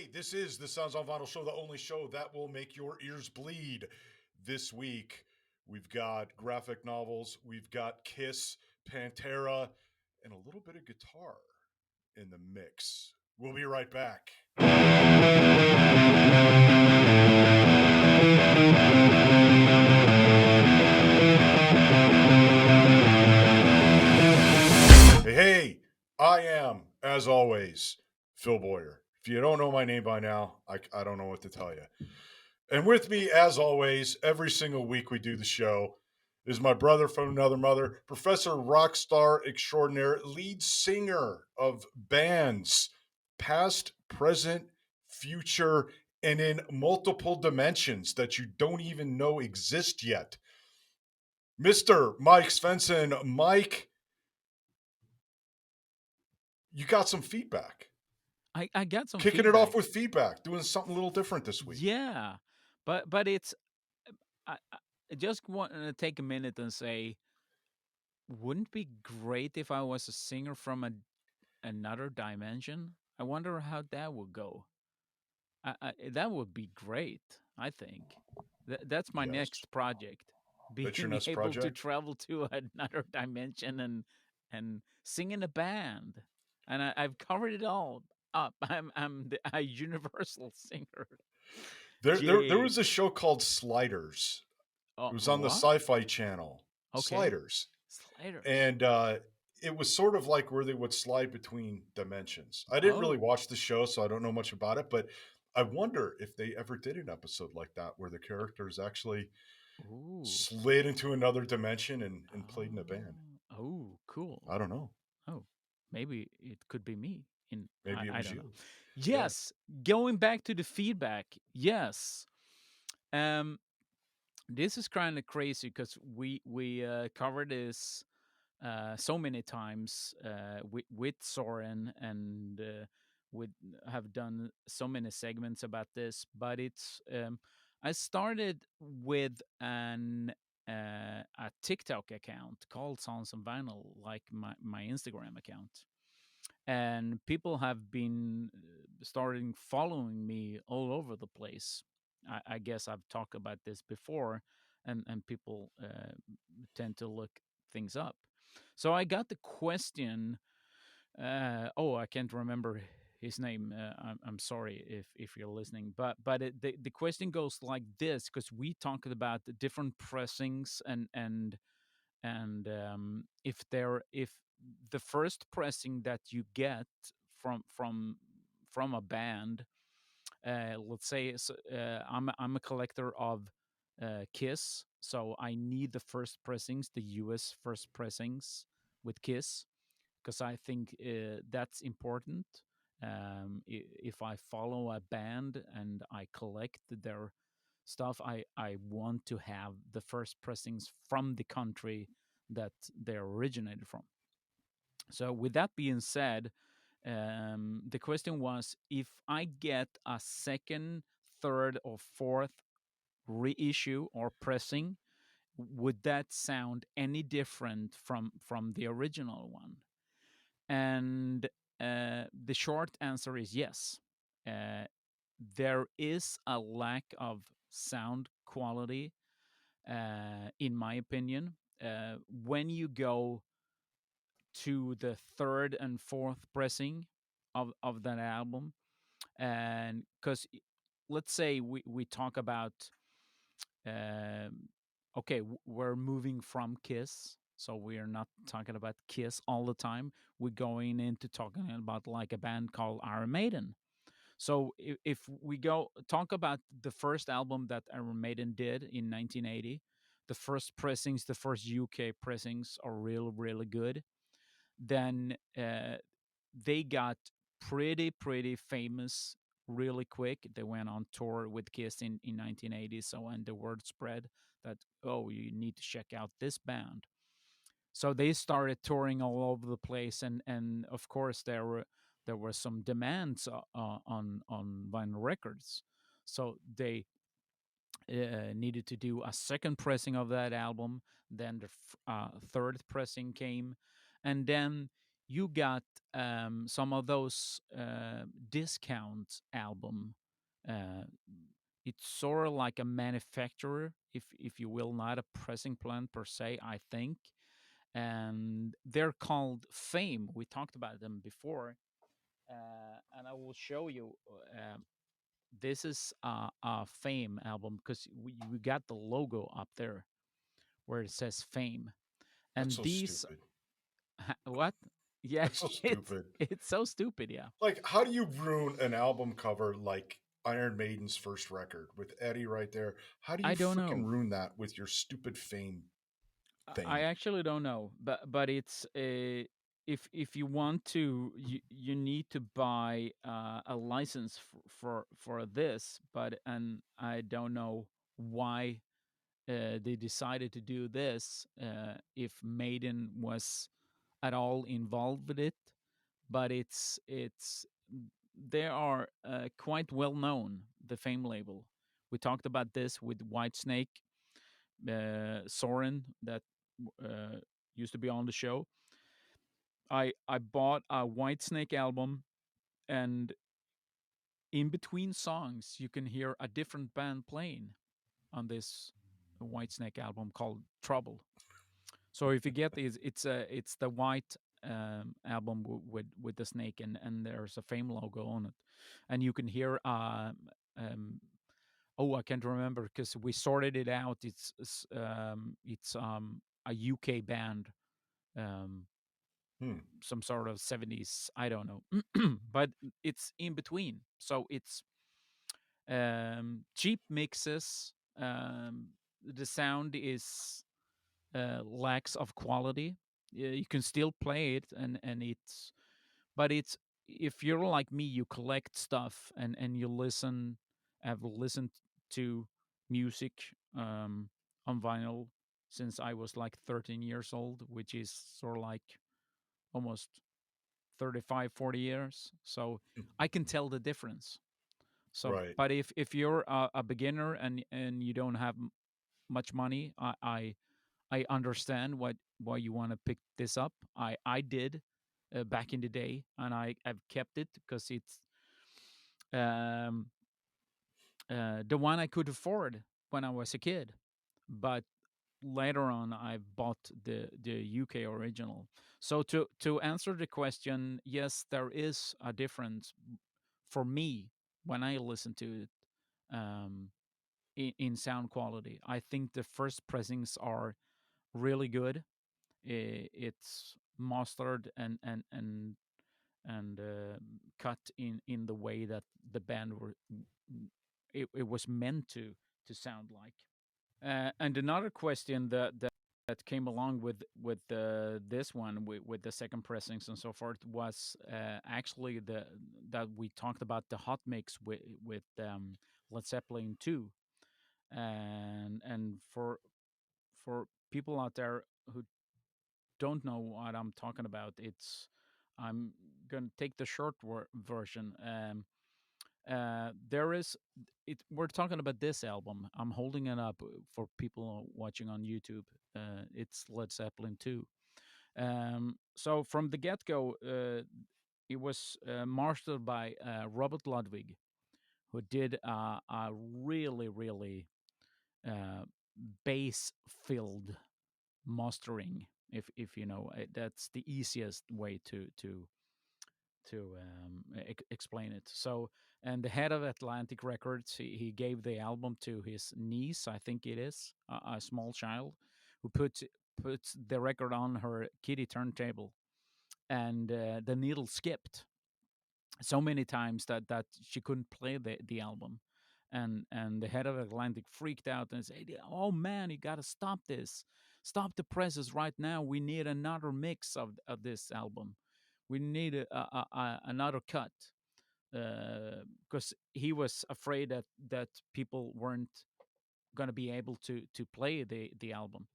Hey, this is the Sounds on Vinyl show, the only show that will make your ears bleed. This week, we've got graphic novels, we've got Kiss, Pantera, and a little bit of guitar in the mix. We'll be right back. Hey, I am, as always, Phil Boyer. If you don't know my name by now, I don't know what to tell you. And with me, as always, every single week we do the show is my brother from another mother, Professor Rockstar Extraordinaire, lead singer of bands, past, present, future, and in multiple dimensions that you don't even know exist yet. Mr. Mike Svensson. Mike, you got some feedback. I got some Kicking feedback. it off with feedback, doing something a little different this week. Yeah, but it's I just want to take a minute and say, wouldn't it be great if I was a singer from another dimension? I wonder how that would go. That would be great. I think that's my Yes. next project, That's your being next able to project? travel to another dimension and sing in a band. And I've covered it all up. A universal singer. There Yay. was a show called Sliders. It Oh, was on the what? Sci-Fi Channel. Okay. Sliders, Sliders. and it was sort of like where they would slide between dimensions. I didn't really Oh. watch the show, so I don't know much about it. But I wonder if they ever did an episode like that where the characters actually Ooh. slid into another dimension and played in a band. Oh, I cool. don't know. Oh, maybe it could be me. In Maybe it I was don't know. you. Yeah. Yes, going back to the feedback. Yes. Um this is kind of crazy because we covered this so many times with Soren and with have done so many segments about this. But it's I started with a TikTok account called Sounds and Vinyl, like my Instagram account, and people have been starting following me all over the place. I guess I've talked about this before, and people tend to look things up. So I got the question. Oh, I can't remember his name. I'm sorry if you're listening, but the question goes like this, because we talked about the different pressings and if the first pressing that you get from from from a band, let's say I'm a collector of Kiss, so I need the first pressings, the US first pressings with Kiss, because I think that's important. If I follow a band and I collect their stuff, I want to have the first pressings from the country that they originated from. So, with that being said, the question was, if I get a second, third, or fourth reissue or pressing, would that sound any different from the original one? And the short answer is yes. Uh, there is a lack of sound quality, in my opinion, when you go to the third and fourth pressing of that album. And because let's say we talk about, um, okay, we're moving from Kiss, so we're not talking about Kiss all the time. We're going into talking about like a band called Iron Maiden. So if we go talk about the first album that Iron Maiden did in 1980, the first pressings, the first UK pressings are really good. Then they got pretty famous really quick. They went on tour with Kiss in 1980. So, and the word spread that, oh, you need to check out this band. So they started touring all over the place, and of course there were some demands on vinyl records. So they needed to do a second pressing of that album. Then the third pressing came, and then you got some of those discount album. Uh, it's sort of like a manufacturer, if you will, not a pressing plant per se, I think. And they're called Fame. We talked about them before, and I will show you. This is a Fame album because we got the logo up there where it says Fame, That's and so these stupid. what? Yeah, That's so it's stupid. it's so stupid. Yeah, Like, how do you ruin an album cover like Iron Maiden's first record with Eddie right there? How do you I don't freaking know. ruin that with your stupid fame I thing? actually don't know, but it's a if you want to, you need to buy a license for this. But and I don't know why they decided to do this. If Maiden was at all involved with it, but it's they are quite well known. The Fame label. We talked about this with Whitesnake, Soren that uh, used to be on the show. I bought a Whitesnake album, and in between songs, you can hear a different band playing on this Whitesnake album called Trouble. So if you get these, it's the white album with the snake, and there's a Fame logo on it, and you can hear um, oh, I can't remember because we sorted it out. It's a UK band, um, Hmm. some sort of 70s. I don't know, but it's in between. So it's cheap mixes. The sound is lacks of quality. You can still play it, and it's but it's if you're like me, you collect stuff and you listen. I've listened to music um, on vinyl since I was like 13 years old, which is sort of like almost 35, 40 years. So I can tell the difference. So, Right. but if you're a beginner and you don't have much money, I understand why you want to pick this up. I did back in the day, and I've kept it because it's um, the one I could afford when I was a kid. But later on, I bought the UK original. So to answer the question, yes, there is a difference for me when I listen to it. In sound quality, I think the first pressings are really good. It's mastered and cut in the way that the band were it was meant to sound like. And another question that came along with this one with the second pressings and so forth was actually the that we talked about the hot mix with Led Zeppelin 2. And for people out there who don't know what I'm talking about, I'm going to take the short version. There is it. We're talking about this album. I'm holding it up for people watching on YouTube. It's Led Zeppelin 2. So from the get go, it was mastered by Robert Ludwig, who did a really uh, bass filled mastering. If you know, that's the easiest way to explain it. So, and the head of Atlantic Records, he gave the album to his niece, I think it is, a small child, who puts the record on her kiddie turntable, and the needle skipped so many times that she couldn't play the album. And the head of Atlantic freaked out and said, "Oh man, you got to stop this! Stop the presses right now! We need another mix of this album. We need another cut." Because he was afraid that people weren't going to be able to play the album,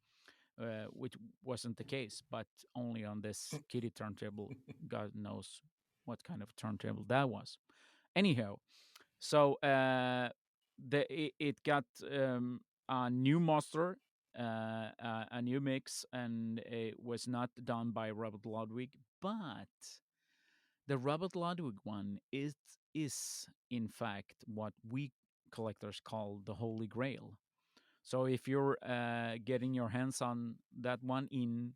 which wasn't the case, but only on this kiddie turntable. God knows what kind of turntable that was. Anyhow, so it got a new master, a new mix, and it was not done by Robert Ludwig, But the Robert Ludwig one is in fact what we collectors call the Holy Grail. So if you're getting your hands on that one in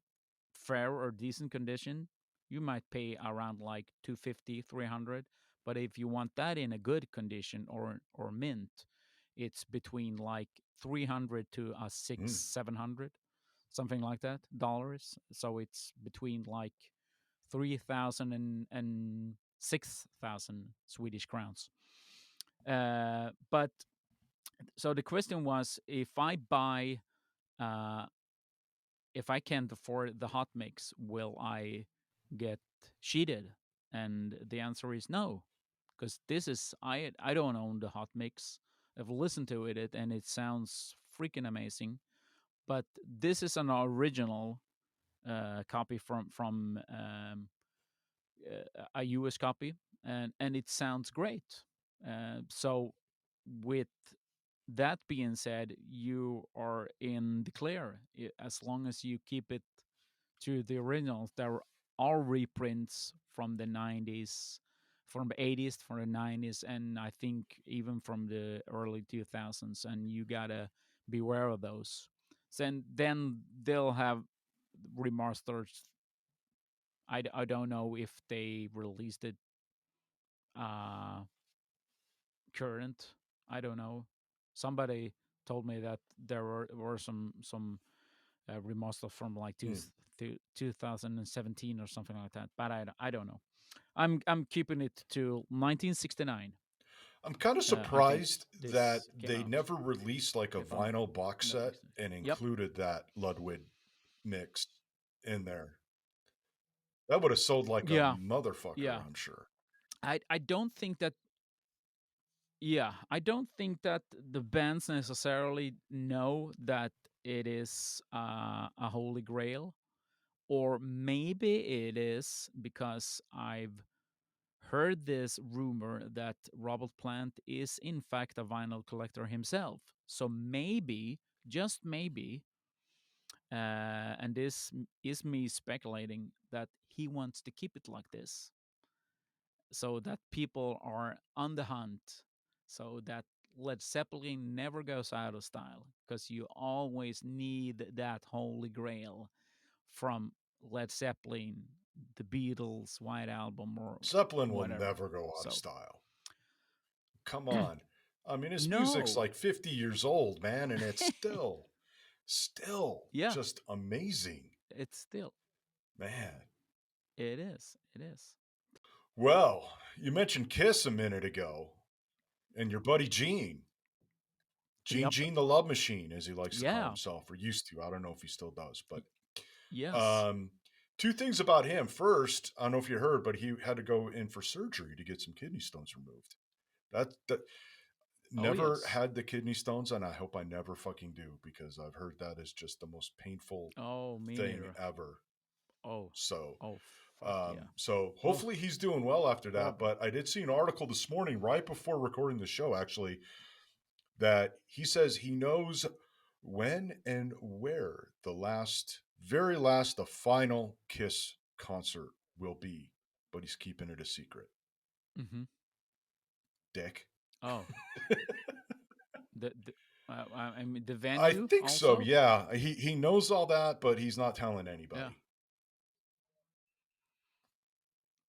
fair or decent condition, you might pay around like 250, 300. But if you want that in a good condition or mint, it's between like 300 to six, Mm. 700, something like that dollars. So it's between like 3,000 and 6,000 Swedish crowns. But so the question was, uh, if I can't afford the hot mix, will I get cheated? And the answer is no, because this is I don't own the hot mix. I've listened to it and it sounds freaking amazing. But this is an original copy from a US copy, and it sounds great. So with that being said, you are in the clear as long as you keep it to the originals. There are reprints from the 90s, from the 80s, from the 90s, and I think even from the early 2000s, and you gotta beware of those. Then they'll have remasters. I don't know if they released it uh, current. I don't know. Somebody told me that there were some remaster from like Mm. 2017 or something like that, but I don't know. I'm keeping it to 1969. I'm kind of I think surprised that this came they out, never released like a if I'm vinyl box not set mistaken. and Yep. included that Ludwig mix in there. That would have sold like a Yeah. motherfucker, Yeah. I'm sure. I don't think that. Yeah, I don't think that the bands necessarily know that it is a holy grail, or maybe it is because I've heard this rumor that Robert Plant is in fact a vinyl collector himself. So maybe, just maybe, and this is me speculating, that he wants to keep it like this, so that people are on the hunt, so that Led Zeppelin never goes out of style, because you always need that holy grail from Led Zeppelin, the Beatles, White Album, or Zeppelin will whatever. never go out of So, style. Come on. I mean, his music's no, like 50 years old, man, and it's still yeah, just amazing, it's still, man. it is, it is. Well, you mentioned Kiss a minute ago, and your buddy Gene. Yep. Gene the Love Machine, as he likes to call Yeah. himself, or used to. I don't know if he still does, but Yes. um, two things about him. First, I don't know if you heard, but he had to go in for surgery to get some kidney stones removed. That Oh never yes. had the kidney stones, and I hope I never fucking do because I've heard that is just the most painful Oh, me thing neither. ever. Oh. So, Oh, fuck yeah. so Oh, hopefully he's doing well after that. horrible. But I did see an article this morning, right before recording the show, actually, that he says he knows when and where very last, the final Kiss concert will be, but he's keeping it a secret. Mm-hmm. Dick. Oh, the I mean the I venue think so. also. Yeah, he knows all that, but he's not telling Yeah, anybody.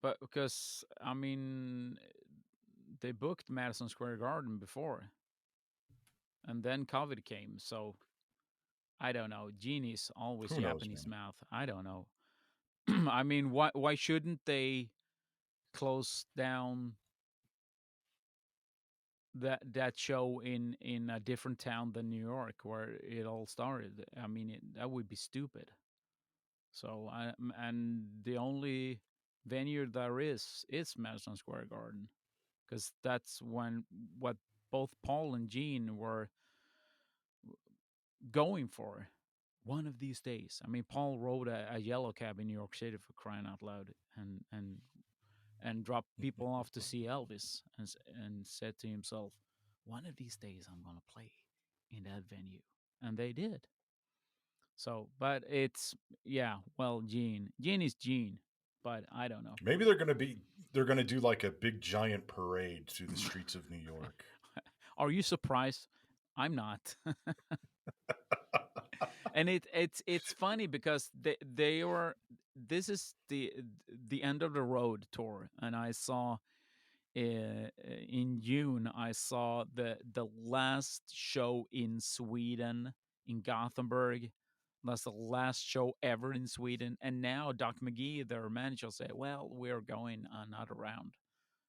but because I mean they booked Madison Square Garden before, and then COVID came, so I don't know. Genie's always Who knows, yapping his man? mouth. I don't know. I mean, why shouldn't they close down that show in a different town than New York where it all started? I mean, that would be stupid. So and the only venue there is Madison Square Garden, because that's when what both Paul and Gene were going for. One of these days. I mean, Paul rode a yellow cab in New York City, for crying out loud, and dropped people off to see Elvis, and said to himself, "One of these days, I'm gonna play in that venue," and they did. So, but it's, yeah. Well, Gene is Gene. but I don't know. Maybe they're gonna do like a big giant parade through the streets of New York. Are you surprised? I'm not. And it's funny because they were, this is the end of the road tour, and I saw in June I saw the last show in Sweden, in Gothenburg. That's the last show ever in Sweden, and now Doc McGee, their manager, say, "Well, we're going another round,"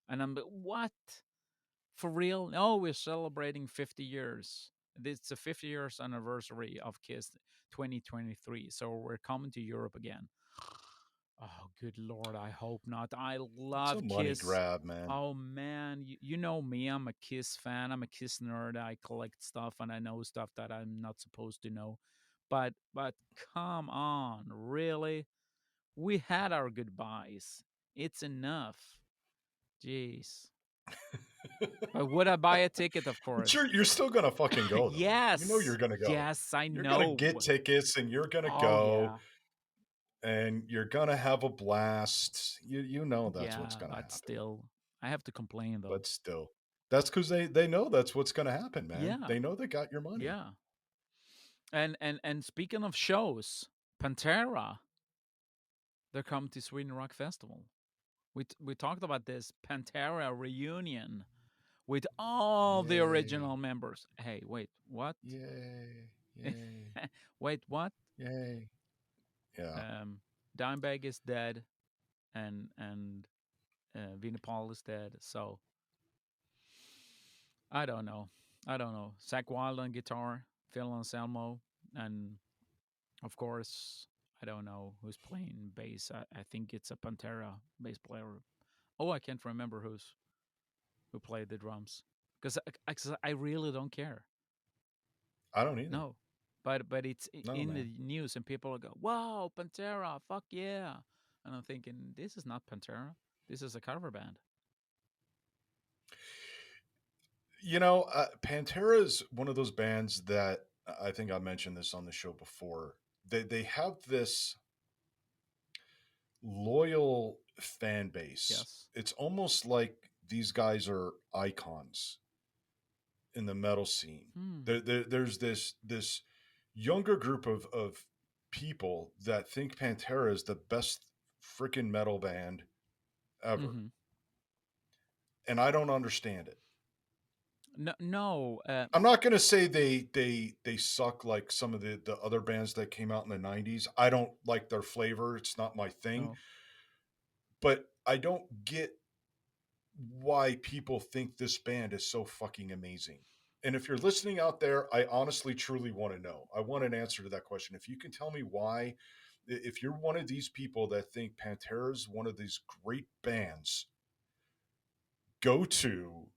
and I'm like, "What? For real? No, we're celebrating 50 years. It's the 50 years anniversary of Kiss 2023. So we're coming to Europe again." Oh, good Lord. I hope not. I It's a love money Kiss. grab, man. Oh, man. You know me. I'm a Kiss fan. I'm a Kiss nerd. I collect stuff and I know stuff that I'm not supposed to know. But come on. Really? We had our goodbyes. It's enough. Jeez. But would I buy a ticket? Of But course. you're still gonna fucking go though. You know Yes. you're gonna go. Yes, I You're gonna know. get tickets and you're gonna Oh, go yeah. and you're gonna have a blast. You know that's what's Yeah, gonna but happen. still, I have to complain though. But still, that's because they know that's what's gonna happen, man. Yeah, They know they got your money. yeah. And speaking of shows, Pantera, they're coming to Sweden Rock Festival. We talked about this Pantera reunion with all the Yay! original members. Hey, wait, what? Yay! Yay! Wait, what? Yay! Yeah, Um, Dimebag is dead, and Vinnie Paul is dead. So I don't know. I don't know. Zach Wild on guitar, Phil Anselmo, and of course, I don't know who's playing bass. I think it's a Pantera bass player. Oh, I can't remember who played the drums because I really don't care. I don't either. No, but it's No, in the man. news and people go, "Wow, Pantera, fuck yeah!" And I'm thinking, this is not Pantera. This is a cover band. Pantera is one of those bands that I think I mentioned this on the show before. They have this loyal fan base. Yes. It's almost like these guys are icons in the metal scene. Hmm. There's this younger group of people that think Pantera is the best freaking metal band ever, Mm-hmm. and I don't understand it. No, no. I'm not gonna say they suck like some of the other bands that came out in the '90s. I don't like their flavor; it's not my thing. No. But I don't get why people think this band is so fucking amazing. And if you're listening out there, I honestly, truly want to know. I want an answer to that question. If you can tell me why, if you're one of these people that think Pantera is one of these great bands, go to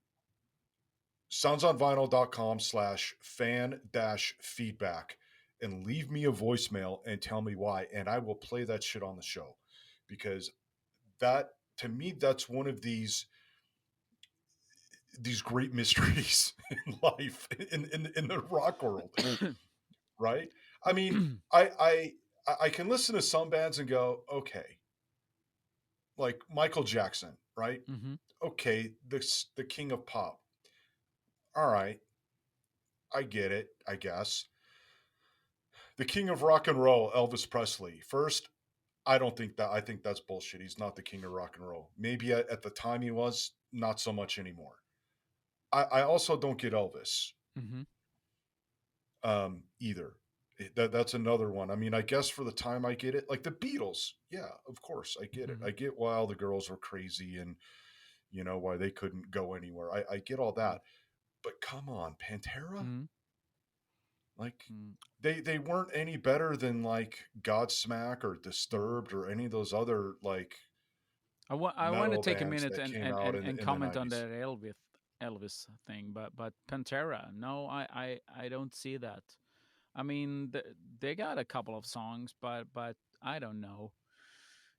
soundsonvinyl.com/fan dash feedback and leave me a voicemail and tell me why. And I will play that shit on the show because that, to me, that's one of these great mysteries in life in the rock world, right? I mean, I I I can listen to some bands and go, okay, like Michael Jackson, right? Mm-hmm. Okay, this the king of pop. All right, I get it, I guess. The king of rock and roll, Elvis Presley. First, I don't think that. I think that's bullshit. He's not the king of rock and roll. Maybe at the time he was, not so much anymore. I also don't get Elvis. Mm-hmm. Either. That's another one. I mean, I guess for the time I get it. Like the Beatles, yeah, of course I get it. Mm-hmm. I get why all the girls were crazy and why they couldn't go anywhere. I get all that. But come on, Pantera, Mm-hmm. like Mm-hmm. they weren't any better than like Godsmack or No. Disturbed or any of those other like I want to metal take a bands minute that and came and out and, in and in the comment on nineties. that Elvis thing, but Pantera, no, I don't see that. I mean, they got a couple of songs, but I don't know.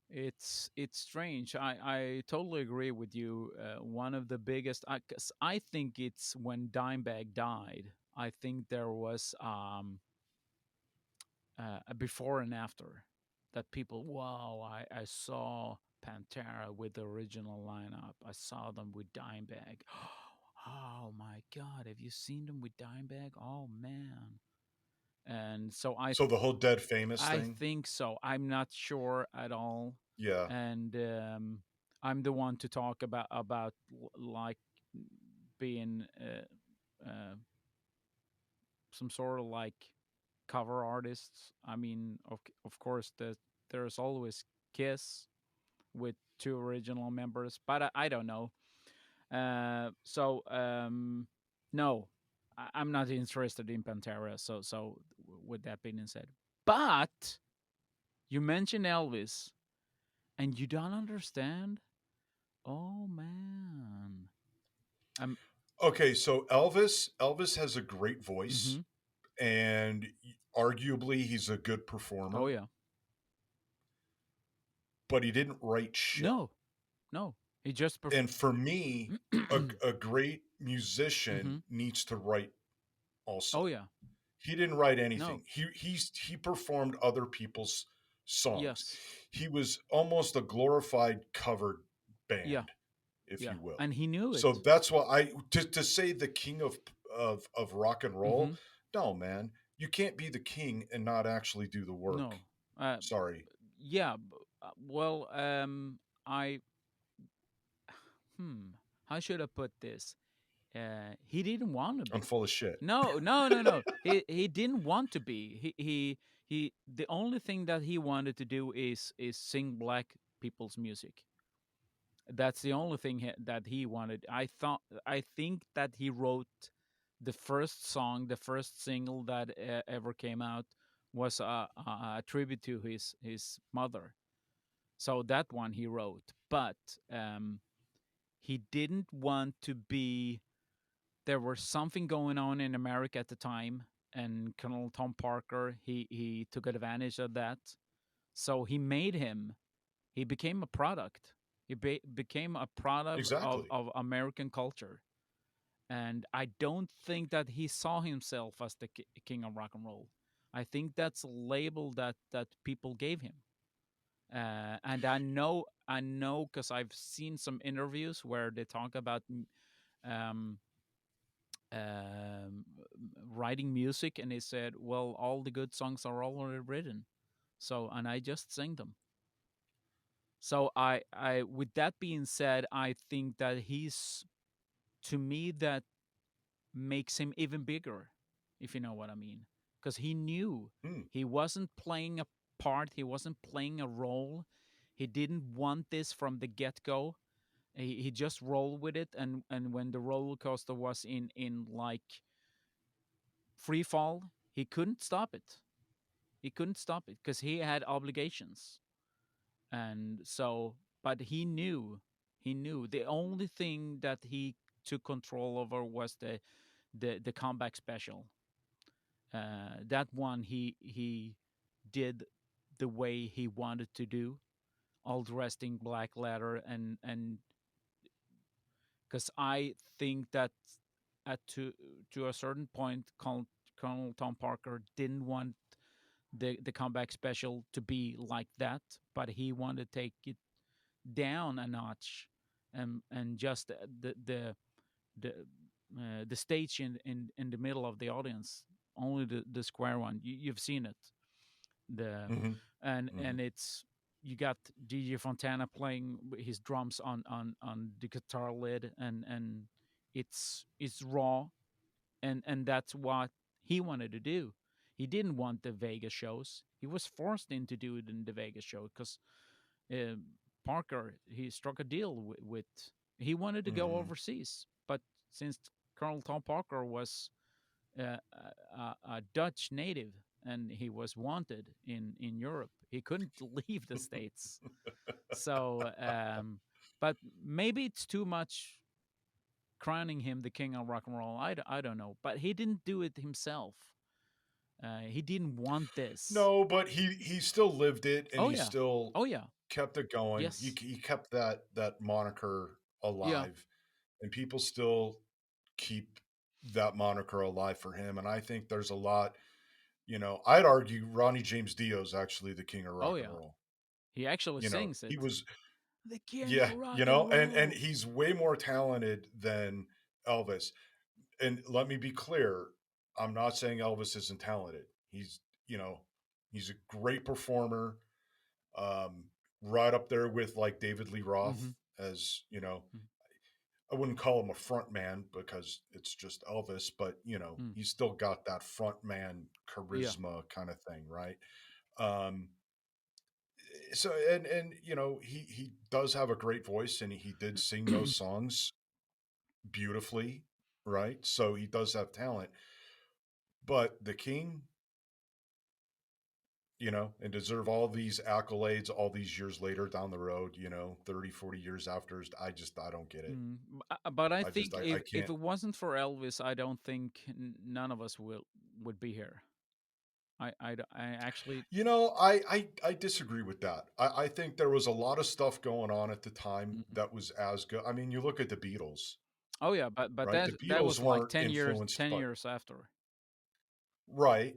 It's strange. I totally agree with you. One of the biggest, 'cause I think it's when Dimebag died. I think there was a before and after that people, wow, I saw Pantera with the original lineup. I saw them with Dimebag. Oh my God, have you seen them with Dimebag? Oh man. And so So the whole Dead Famous I thing. think so. I'm not sure at all. Yeah. And I'm the one to talk about like being some sort of like cover artists. I mean, of course, there's always Kiss with two original members, but I don't know. No, I'm not interested in Pantera. With that being said, but you mentioned Elvis, and you don't understand. Oh man, I'm. Okay, so Elvis has a great voice, Mm-hmm. and arguably he's a good performer, Oh yeah. but he didn't write shit. No, no. He just And for me, a great mm-hmm. musician needs to write Oh also. yeah. He didn't write No. anything. He performed other people's songs. Yes. He was almost a glorified covered Yeah. band, if Yeah. you will. And he knew So it. that's why to say the king of rock and Mm-hmm. roll, no man, you can't be the king and not actually do the work. No. Uh, Sorry, yeah. Well, I. Hmm. How should I put this? He didn't want to I'm be. full of shit. No, no, no, no. He didn't want to be. He. The only thing that he wanted to do is sing black people's music. That's the only thing that he wanted. I think that he wrote the first song, the first single that ever came out was a tribute to his mother. So that one he wrote, but um, he didn't want to be. There was something going on in America at the time, and Colonel Tom Parker he took advantage of that. So he made him. He became a product. He became a product Exactly. of American culture. And I don't think that he saw himself as the king of rock and roll. I think that's a label that people gave him. And I know, because I've seen some interviews where they talk about um, um, writing music, and he said, "Well, all the good songs are already written, so and I just sing them." So with that being said, I think that he's to me that makes him even bigger, if you know what I mean, because he knew Hmm. he wasn't playing a part, he wasn't playing a role, he didn't want this from the get go. He just rolled with it, and when the roller coaster was in like free fall, he couldn't stop it. He couldn't stop it because he had obligations, and so but he knew the only thing that he took control over was the comeback special. That one he did the way he wanted to do, all dressed in black leather, and because I think that at to a certain point, Colonel Tom Parker didn't want the comeback special to be like that, but he wanted to take it down a notch, and just the the stage in the middle of the audience, only the square one. You've seen it, the Mm-hmm. Mm-hmm. and it's you got DJ Fontana playing his drums on the guitar lid, and it's raw, and that's what he wanted to do. He didn't want the Vegas shows. He was forced into do it in the Vegas show because uh, Parker he struck a deal with he wanted to go Mm-hmm. overseas, but since Colonel Tom Parker was a Dutch native and he was wanted in Europe, he couldn't leave the states. So, but maybe it's too much crowning him the king of rock and roll. I don't know, but he didn't do it himself. He didn't want this. No, but he still lived it, and Oh he yeah, still oh yeah, kept it going. He yes, he kept that moniker yeah, alive, and people still keep that moniker alive for him. And I think there's a lot. I'd argue Ronnie James Dio is actually the king of oh rock and yeah. roll. He actually You know, sings he it. was. the king of Yeah, rock and and roll. he's way more talented than Elvis. And let me be clear, I'm not saying Elvis isn't talented. You know, he's a great performer, um, right up there with like David Lee Roth Mm-hmm. as, I wouldn't call him a front man because it's just Elvis, but Mm. he's still got that front man Yeah. charisma kind of thing, right? Um, so and he does have a great voice and he did sing those songs beautifully, right? So he does have talent. But the king, and deserve all these accolades all these years later down the road, 30, 40 years after, I don't get it. Mm. But I I just think I if can't. it wasn't for Elvis, I don't think none of us will would be here. I actually. I disagree with that. I think there was a lot of stuff going on at the time Mm. that was as good. I mean, you look at the Beatles, Oh yeah, but right? The that Beatles was like weren't influenced ten by, years after. right,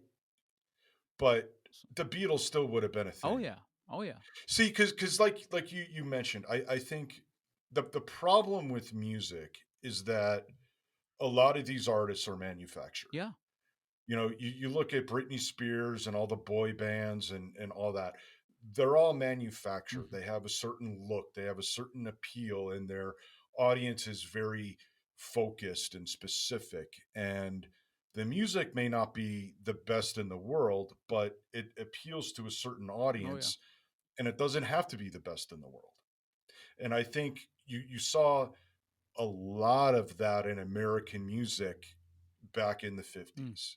but So- the Beatles still would have been a oh thing. yeah, oh yeah, See, because like you mentioned, I think the problem with music is that a lot of these artists are manufactured. yeah. You look at Britney Spears and all the boy bands and all that. They're all manufactured. Hmm. They have a certain look, they have a certain appeal, and their audience is very focused and specific. And the music may not be the best in the world, but it appeals to a certain Oh yeah. audience, and it doesn't have to be the best in the world. And I think you saw a lot of that in American music back in the Mm. 50s,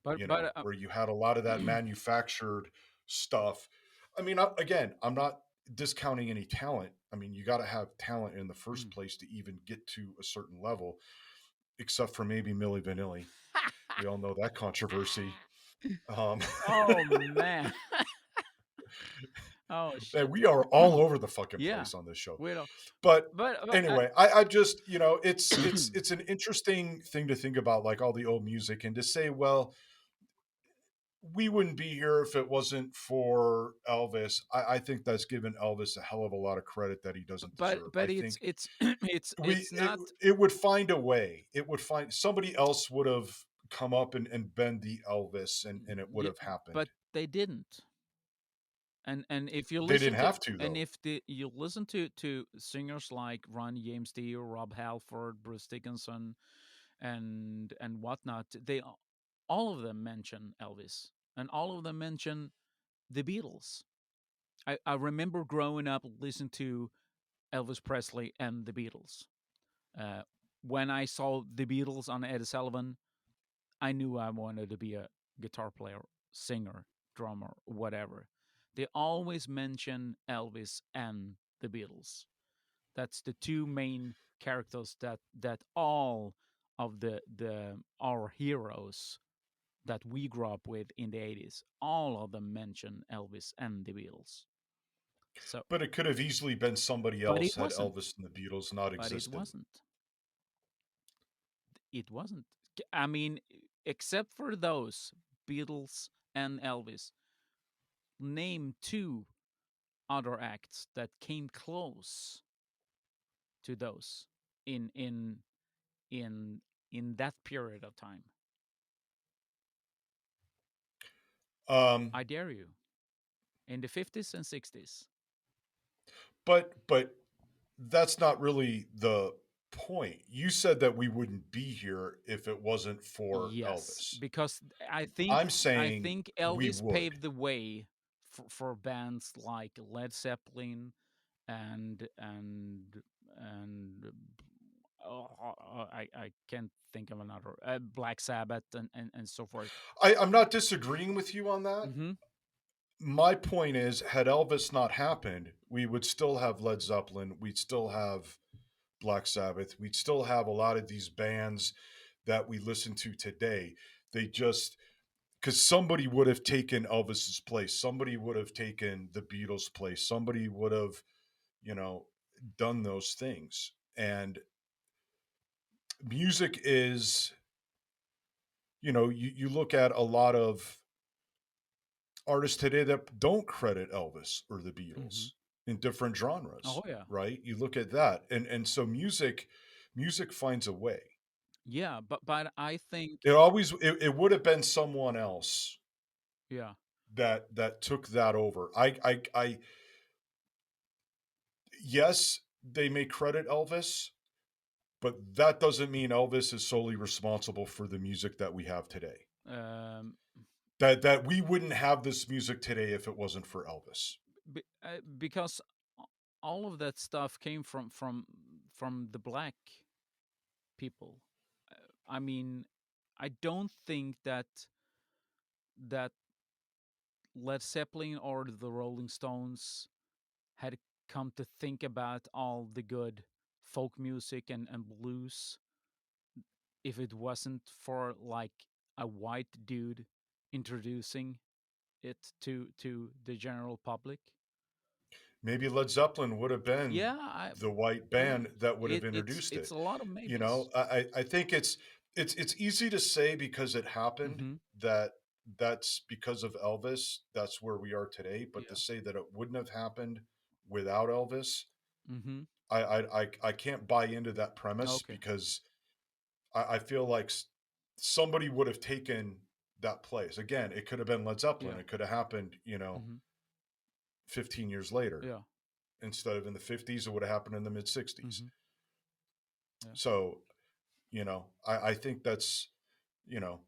But where you had a lot of that manufactured stuff. I mean, again, I'm not discounting any talent. I mean, you got to have talent in the first mm. place to even get to a certain level, except for maybe Milli Vanilli. We all know that controversy. Um, oh man. Oh and shit. we are all over the fucking Yeah. place on this show. We don't. But But anyway, I just, it's an interesting thing to think about, like all the old music, and to say, well, we wouldn't be here if it wasn't for Elvis. I think that's given Elvis a hell of a lot of credit that he doesn't deserve. I but think it's we it's not. it would find a way. It would find somebody else would have come up and been the Elvis, and it would Yeah, have happened. but they didn't. And if you They listen didn't to have to and though. if you listen to singers like Ronnie James Dio, Rob Halford, Bruce Dickinson, and whatnot, all of them mention Elvis, and all of them mention the Beatles. I remember growing up listening to Elvis Presley and the Beatles. Uh, when I saw the Beatles on Ed Sullivan, I knew I wanted to be a guitar player, singer, drummer, whatever. They always mention Elvis and the Beatles. That's the two main characters that all of the our heroes that we grew up with in the 80s, all of them mention Elvis and the Beatles. So, But it could have easily been somebody but else it had wasn't. Elvis and the Beatles not But it existed. wasn't. It wasn't. I mean, except for those Beatles and Elvis, name two other acts that came close to those in in in in that period of time. Um, I dare you. In the 50s and 60s. but that's not really the point. You said that we wouldn't be here if it wasn't for Yes, Elvis. because I'm I saying think we Elvis would. paved the way for bands like Led Zeppelin and and and I can't think of another Black Sabbath and so forth. I'm not disagreeing with you on that. Hmm. My point is, had Elvis not happened, we would still have Led Zeppelin. We'd still have Black Sabbath. We'd still have a lot of these bands that we listen to today. They just, because somebody would have taken Elvis's place. Somebody would have taken the Beatles' place. Somebody would have, you know, done those things. And music is, you look at a lot of artists today that don't credit Elvis or the Hmm. Beatles. in different Oh genres, yeah, right? You look at that, and so music finds a way. yeah. But I think It would have been someone else yeah. that took that over. I yes, they may credit Elvis, but that doesn't mean Elvis is solely responsible for the music that we have today. Um, That we wouldn't have this music today if it wasn't for Elvis. because all of that stuff came from the black people. I mean, I don't think that Led Zeppelin or the Rolling Stones had come to think about all the good folk music and blues if it wasn't for like a white dude introducing it to the general public. Maybe Led Zeppelin would have been Yeah, the white I mean band that would have it's introduced it's it. a lot of You maybes. know, I think it's easy to say because it happened Mm-hmm. that that's because of Elvis, that's where we are today. But to Yeah. say that it wouldn't have happened without Elvis, Mm-hmm. I can't buy into that premise Okay. because I feel like somebody would have taken that place. Again, it could have been Led Zeppelin. Yeah. It could have happened, Mm-hmm. 15 years later. Yeah. Instead of in the 50s, it would have happened in the mid 60s. Mm-hmm. Yeah. So, I think that's, you know,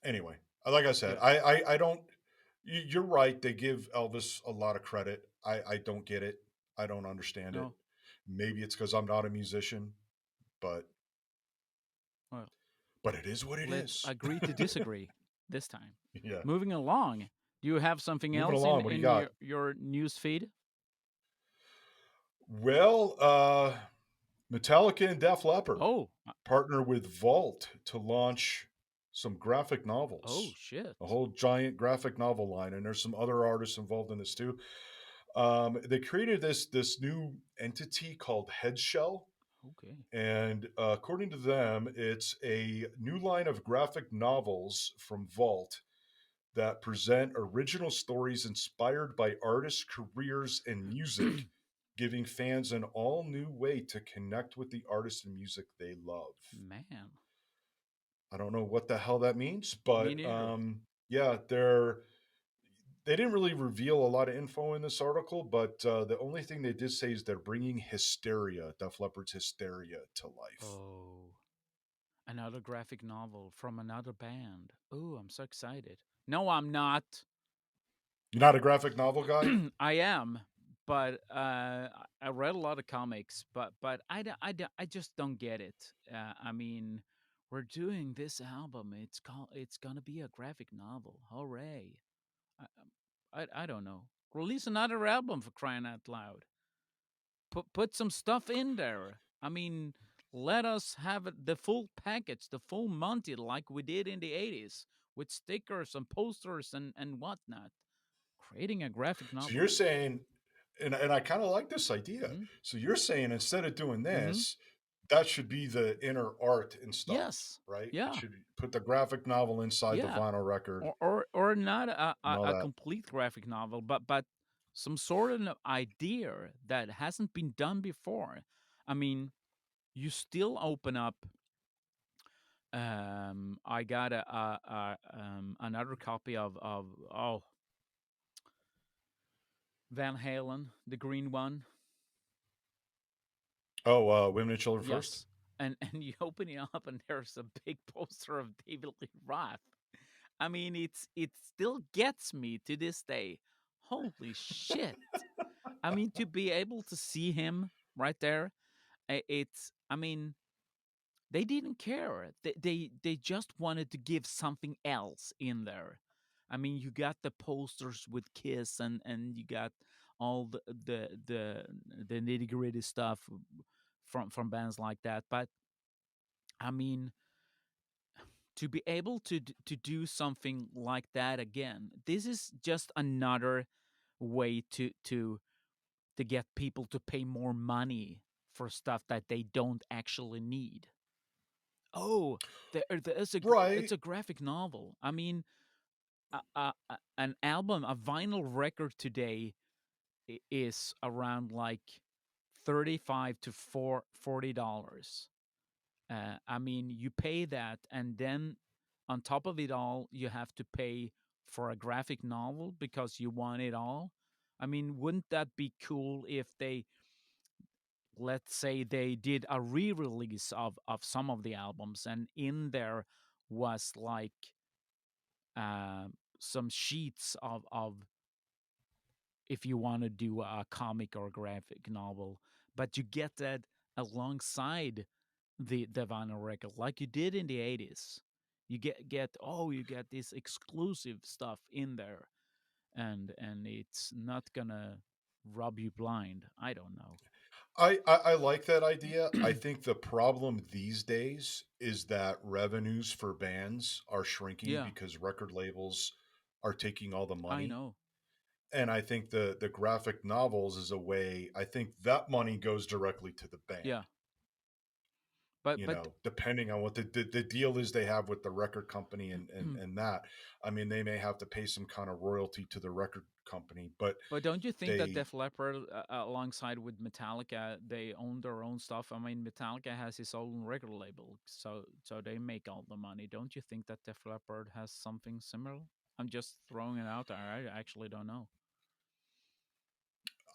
anyway, like I said, Yeah. I don't, you're right. They give Elvis a lot of credit. I don't get it. I don't understand it. No. Maybe it's because I'm not a musician, but, Well, but it is what it let's is. agree to disagree this time. Yeah. Moving along, do you have something Moving else in along. What do you in got? your news feed? Well, Metallica and Def Leppard Oh, partner with Vault to launch some graphic oh novels, shit. a whole giant graphic novel line, and there's some other artists involved in this too. They created this new entity called Headshell, Okay. and according to them, it's a new line of graphic novels from Vault that present original stories inspired by artists' careers and music, giving fans an all new way to connect with the artists and music they love. Man, I don't know what the hell that means, me but neither. yeah, they didn't really reveal a lot of info in this article, but the only thing they did say is they're bringing Hysteria, Def Leppard's Hysteria, to life. Oh, another graphic novel from another band. Oh, I'm so excited. No, I'm not. You're not a graphic novel guy? I am, but I read a lot of comics, but I just don't get it. I mean, we're doing this album. It's gonna be a graphic novel. Hooray! I don't know. Release another album for crying out loud. Put some stuff in there. I mean, let us have the full package, the full Monty, like we did in the '80s, with stickers and posters and whatnot. Creating a graphic So novel. you're saying, and I kind of like this idea. Mm-hmm. So you're saying instead of doing Mm-hmm. this, that should be the inner art and stuff, Yes. right? It Yeah. should put the graphic novel inside the Yeah. vinyl record Or not a, and a, all a that. complete graphic novel, but some sort of idea that hasn't been done before. I mean, you still open up. I got another copy of Van Halen, the green one. Oh, Women and Children First. Yes. And you open it up and there's a big poster of David Lee Roth. I mean, it still gets me to this day. Holy shit! I mean, to be able to see him right there, it's. I mean, they didn't care. They just wanted to give something else in there. I mean, you got the posters with Kiss and you got all the nitty gritty stuff from bands like that. But I mean, to be able to do something like that again, this is just another way to get people to pay more money for stuff that they don't actually need. Oh, it's Right. a graphic novel. I mean, an album, a vinyl record today is around like 35 to $40. I mean, you pay that, and then on top of it all, you have to pay for a graphic novel because you want it all. I mean, wouldn't that be cool if they, let's say, they did a re-release of some of the albums, and in there was like uh, some sheets of if you want to do a comic or graphic novel, but you get that alongside the vinyl record, like you did in the 80s. You get this exclusive stuff in there, and it's not gonna rub you blind. I don't know. I like that idea. I think the problem these days is that revenues for bands are shrinking Yeah, because record labels are taking all the I money. know. And I think the graphic novels is a way. I think that money goes directly to the band. Yeah, but You but know, depending on what the deal is they have with the record company and that. I mean, they may have to pay some kind of royalty to the record company, but But don't you think that they Def Leppard, alongside with Metallica, they own their own stuff? I mean, Metallica has his own record label, so they make all the money. Don't you think that Def Leppard has something similar? I'm just throwing it out there. I actually don't know.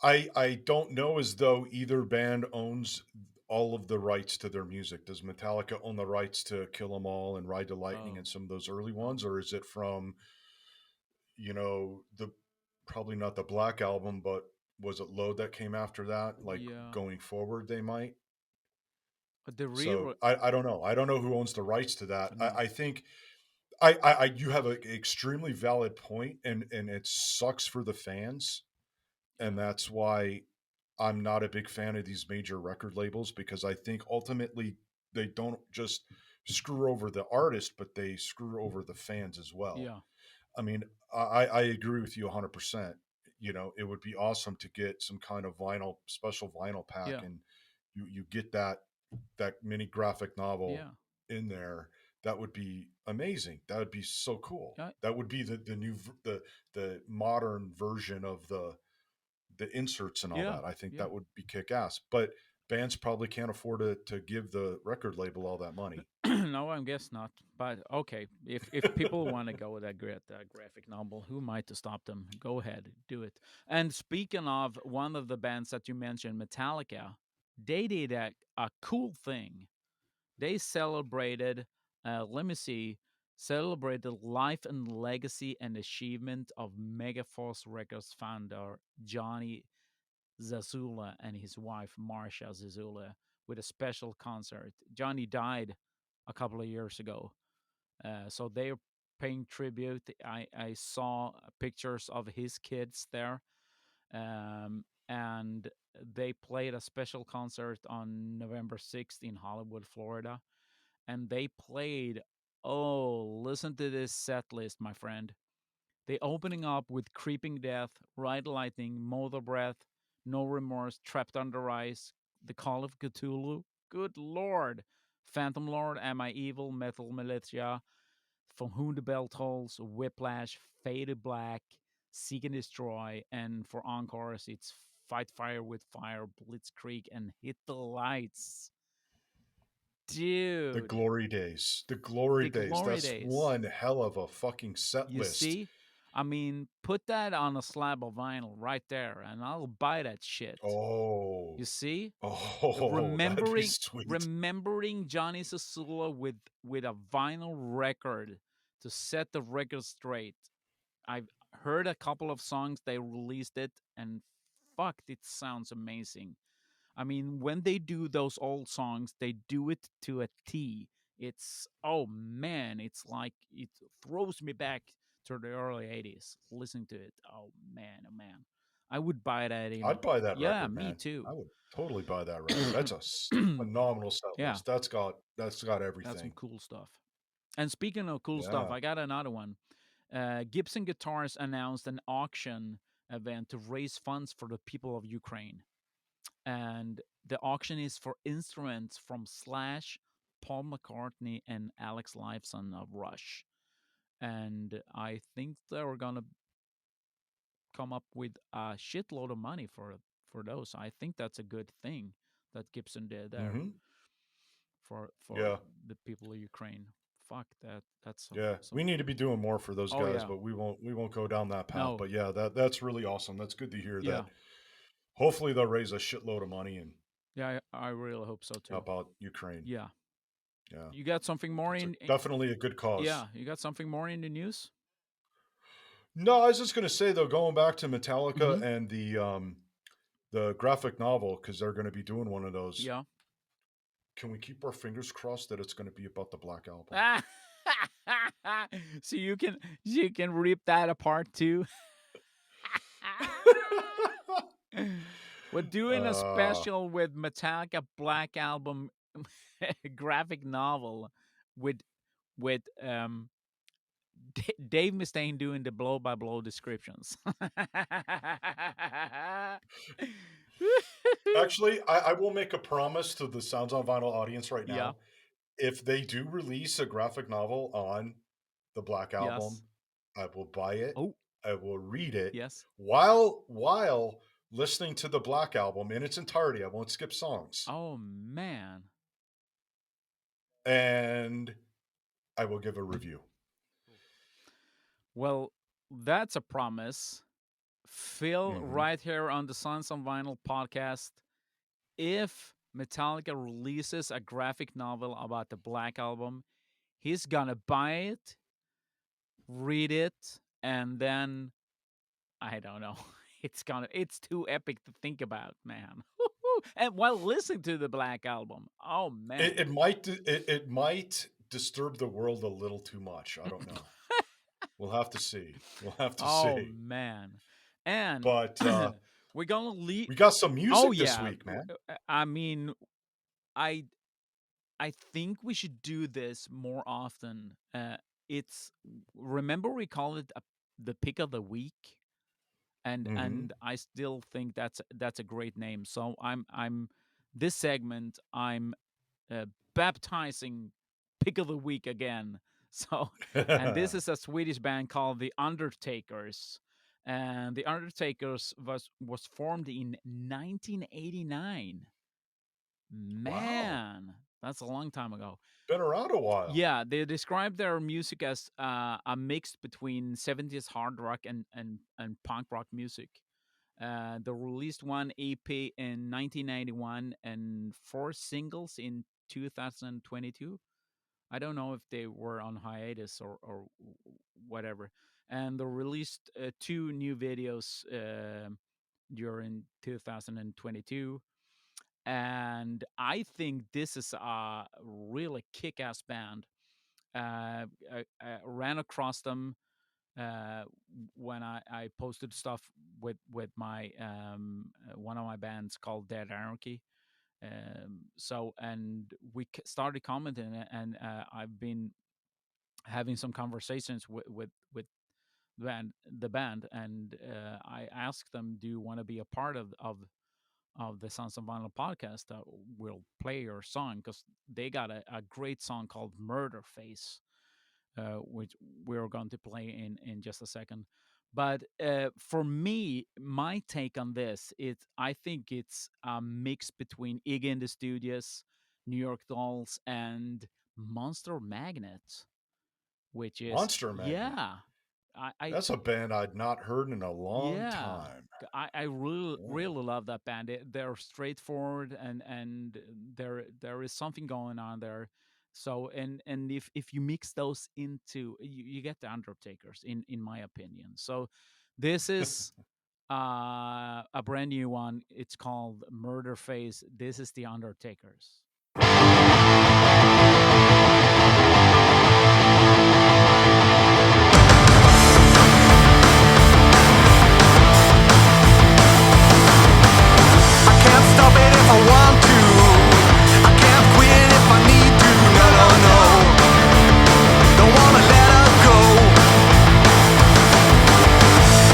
I don't know as though either band owns all of the rights to their music. Does Metallica own the rights to Kill 'Em All and Ride the Lightning Oh, and some of those early oh, ones, or is it from, the probably not the Black Album, but was it Load that came after that? Like yeah. going forward, they might. But the So real I don't know. I don't know who owns the rights to that. no, I think you have an extremely valid point, and it sucks for the fans, and yeah, that's why I'm not a big fan of these major record labels because I think ultimately they don't just screw over the artist, but they screw over the fans as well. yeah, I mean, I agree with you 100%. It would be awesome to get some kind of special vinyl pack, yeah, and you get that mini graphic novel yeah, in there. That would be amazing. That would be so cool. yeah, That would be the new the modern version of the inserts and all yeah, that. I think yeah. that would be kick ass. But bands probably can't afford to give the record label all that money. No, I guess not. But okay, if people want to go with that graphic novel, who am I to stop them? Go ahead, do it. And speaking of one of the bands that you mentioned, Metallica, they did a cool thing. They celebrated, let me see, celebrated life and legacy and achievement of Megaforce Records founder Jonny Zazula and his wife Marsha Zazula with a special concert. Johnny died a couple of years ago, so they're paying tribute. I saw pictures of his kids there, and they played a special concert on November 6th in Hollywood, Florida, and they played. Oh, listen to this set list, my friend. The opening up with Creeping Death, Ride Lightning, Mother Breath, No Remorse, Trapped Under Ice, The Call of Cthulhu. Good Lord. Phantom Lord, Am I Evil, Metal Militia, From Whom the Bell Tolls, Whiplash, Faded Black, Seek and Destroy, and for encores, it's Fight Fire with Fire, Blitzkrieg, and Hit the Lights. The Dude, glory days. The glory the days. glory That's days. one hell of a fucking set You list. see? I mean, put that on a slab of vinyl right there, and I'll buy that shit. Oh. You see? Oh, that'd be Remembering sweet. remembering Johnny Sasula with a vinyl record to set the record straight. I've heard a couple of songs they released it, and fuck, it sounds amazing. I mean, when they do those old songs, they do it to a T. It's oh man, it's like it throws me back to the early '80s. Listening to it, oh man, I would buy that in a I'd buy that yeah, record, me man. too. I would totally buy that record. That's a phenomenal set Yeah, list. That's got that's some everything. cool stuff. And speaking of cool stuff, Yeah. I got another one. Gibson Guitars announced an auction event to raise funds for the people of Ukraine. And the auction is for instruments from Slash, Paul McCartney, and Alex Lifeson of Rush. And I think they're gonna come up with a shitload of money for those. I think that's a good thing that Gibson did there Hmm. for Yeah. the people of Ukraine. Fuck that. That's Yeah. some. We need to be doing more for those Oh guys, yeah. but we won't go down that path. No. But yeah, that's really awesome. That's good to hear Yeah. that. Hopefully they'll raise a shitload of money and Yeah. I really hope so too. help out Ukraine. Yeah. Yeah. You got something more It's in? definitely a good cause. Yeah. You got something more in the news? No, I was just gonna say though, going back to Metallica Mm-hmm. and the graphic novel, because they're gonna be doing one of those. Yeah. Can we keep our fingers crossed that it's gonna be about the Black Album? So you can rip that apart too. We're doing a uh special with Metallica Black Album graphic novel with with Dave Mustaine doing the blow by blow descriptions. Actually, I will make a promise to the Sounds on Vinyl audience right Yeah. now. If they do release a graphic novel on the Black Album, Yes. I will buy it. Oh, I will read it yes. while listening to the Black Album in its entirety. I won't skip songs. Oh man. And I will give a review. Well, that's a promise. Phil, Mhm. right here on the Sons on Vinyl podcast. If Metallica releases a graphic novel about the Black Album, he's gonna buy it, read it, and then I don't know. It's too epic to think about, man. And while listening to the Black Album, oh man. It might disturb the world a little too much. I don't know. We'll have to see. We'll have to Oh see. man. And But we're gonna leave. we got some Oh music this yeah. week, man. I mean, I I think we should do this more often. It's remember we call it the pick of the week, and Hmm. I still think that's a great name. So I'm this segment I'm baptizing pick of the week again. So and this is a Swedish band called the Undertakers. And the Undertakers was formed in 1989. Wow. Man, that's a long time ago. Been around a while. Yeah, they describe their music as a mix between 70s hard rock and punk rock music. They released one EP in 1991 and 4 singles in 2022. I don't know if they were on hiatus or whatever. And they released two new videos during 2022. And I think this is a really kick-ass band. I ran across them uh, when I posted stuff with my one of my bands called Dead Anarchy. So and we started commenting, and I've been having some conversations with the band, and I asked them, "Do you want to be a part of the Sons of Vinyl podcast that will play your song?" Because they got a great song called Murder Face, which we're going to play in just a second. But for me, my take on this, I think it's a mix between Iggy and the Studios, New York Dolls, and Monster Magnet, which is Monster Magnet. yeah, I That's a band I'd not heard in a long yeah, time. I really Yeah. really love that band. They're straightforward, and there is something going on there. So and if you mix those into you get the Undertakers in my opinion. So this is a brand new one. It's called Murder Face. This is the Undertakers. Can't stop it if I want to. I can't quit if I need to. No, no, no. Don't wanna let her go.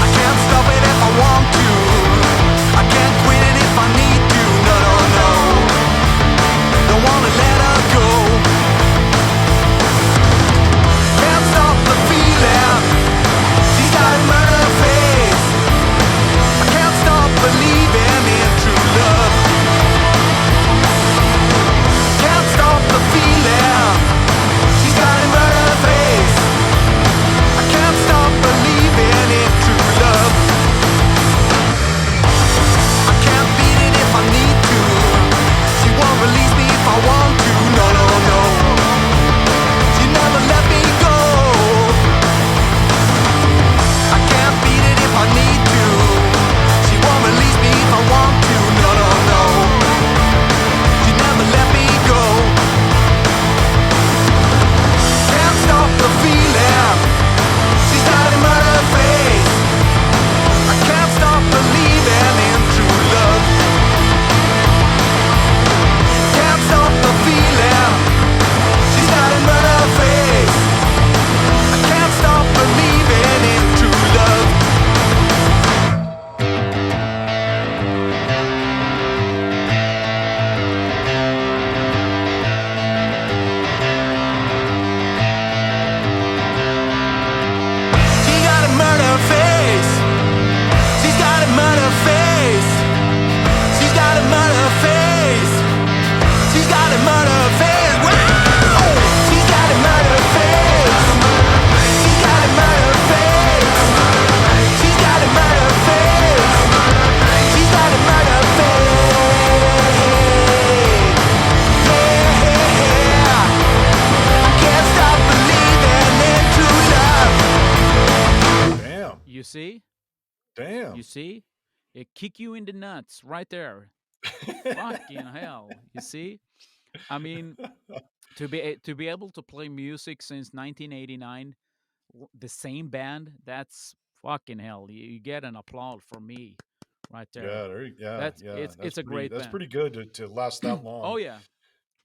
I can't stop it if I want to. I can't quit it if I need to. No, no, no. see? Damn. You see? It kick you in the nuts right there. Fucking hell. You see? I mean, to be able to play music since 1989, the same band, that's fucking hell. You get an applause from me right there. Yeah, yeah, That's yeah. it's a great That's band. pretty good to last that Oh long. yeah.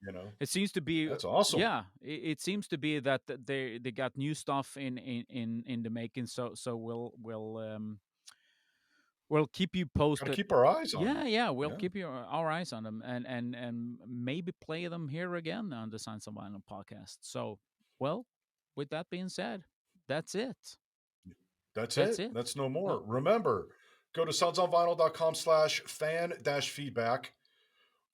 You know, It seems to be, that's awesome. yeah. It seems to be that they got new stuff in the making. So we'll keep you Got to posted. keep our eyes on them. Yeah, yeah, we'll Yeah, keep our eyes on them and maybe play them here again on the Science of Vinyl podcast. So, well, with that being said, that's it. that's That's it. it. That's no more. No. Remember, go to soundsonvinyl.com/fan-feedback.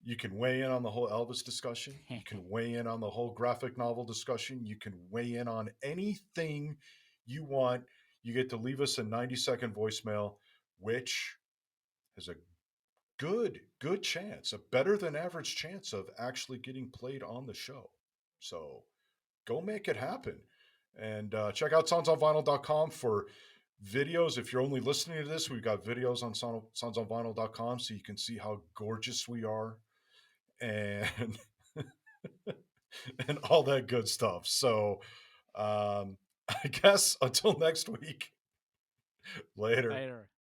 You can weigh in on the whole Elvis discussion. You can weigh in on the whole graphic novel discussion. You can weigh in on anything you want. You get to leave us a 90-second voicemail, which has a good chance, a better than average chance of actually getting played on the show. So go make it happen. And check out soundsonvinyl.com for videos. If you're only listening to this, we've got videos on soundsonvinyl.com so you can see how gorgeous we are and and all that good stuff. So I guess until next week, later. Later.